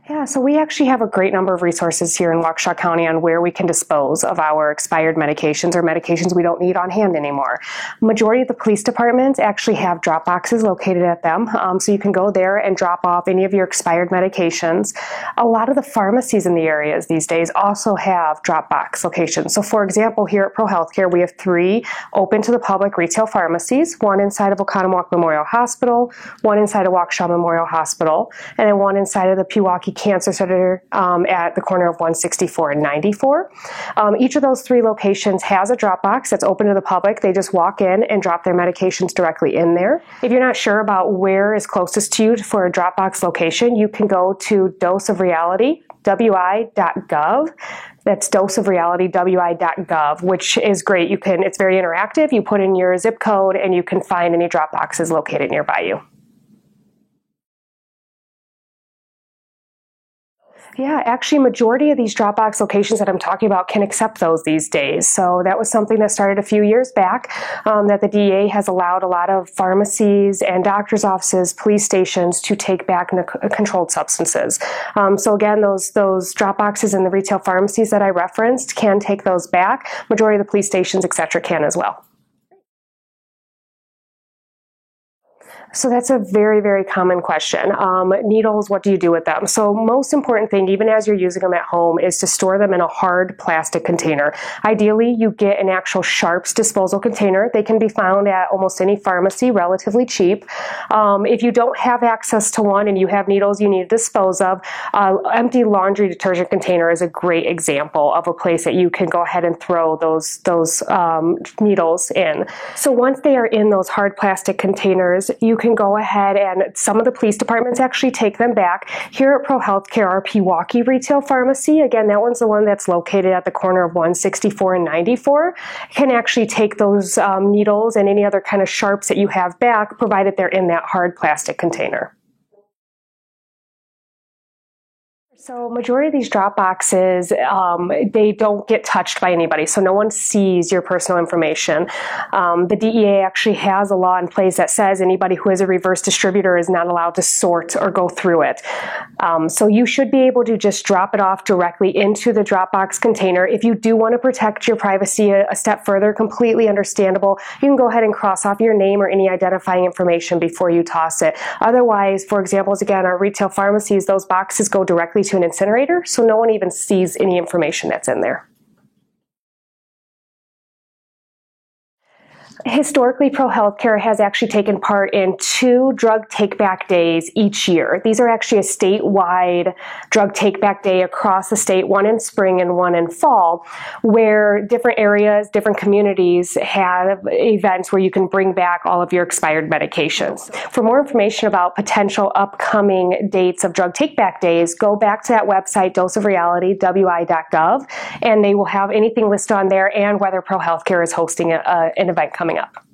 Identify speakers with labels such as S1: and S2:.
S1: Yeah, so we actually have a great number of resources here in Waukesha County on where we can dispose of our expired medications or medications we don't need on hand anymore. Majority of the police departments actually have drop boxes located at them, so you can go there and drop off any of your expired medications. A lot of the pharmacies in the areas these days also have drop box locations. So for example, here at Pro Healthcare, we have 3 open to the public retail pharmacies, one inside of Oconomowoc Memorial Hospital, one inside of Waukesha Memorial Hospital, and then one inside of the Pewaukee Cancer Center at the corner of 164 and 94. Each of those 3 locations has a drop box that's open to the public. They just walk in and drop their medications directly in there. If you're not sure about where is closest to you for a drop box location, you can go to doseofrealitywi.gov. That's doseofrealitywi.gov, which is great. It's very interactive. You put in your zip code and you can find any drop boxes located nearby you. Yeah, actually, majority of these Dropbox locations that I'm talking about can accept those these days. So that was something that started a few years back, that the DEA has allowed a lot of pharmacies and doctors' offices, police stations to take back controlled substances. So again, those Dropboxes in the retail pharmacies that I referenced can take those back. Majority of the police stations, etc., can as well. So that's a very, very common question. Needles, what do you do with them? So most important thing, even as you're using them at home, is to store them in a hard plastic container. Ideally, you get an actual Sharps disposal container. They can be found at almost any pharmacy, relatively cheap. If you don't have access to one and you have needles you need to dispose of, empty laundry detergent container is a great example of a place that you can go ahead and throw those needles in. So once they are in those hard plastic containers, you can go ahead and some of the police departments actually take them back. Here at Pro Healthcare, our Pewaukee retail pharmacy, again, that one's the one that's located at the corner of 164 and 94, can actually take those needles and any other kind of Sharps that you have back, provided they're in that hard plastic container. So majority of these drop boxes, they don't get touched by anybody, so no one sees your personal information. The DEA actually has a law in place that says anybody who is a reverse distributor is not allowed to sort or go through it. So you should be able to just drop it off directly into the Dropbox container. If you do want to protect your privacy a step further, completely understandable, you can go ahead and cross off your name or any identifying information before you toss it. Otherwise, for example, again, our retail pharmacies, those boxes go directly to an incinerator, so no one even sees any information that's in there. Historically, Pro Healthcare has actually taken part in 2 drug take-back days each year. These are actually a statewide drug take-back day across the state, one in spring and one in fall, where different areas, different communities have events where you can bring back all of your expired medications. For more information about potential upcoming dates of drug take-back days, go back to that website, doseofrealitywi.gov, and they will have anything listed on there and whether Pro Healthcare is hosting an event coming up.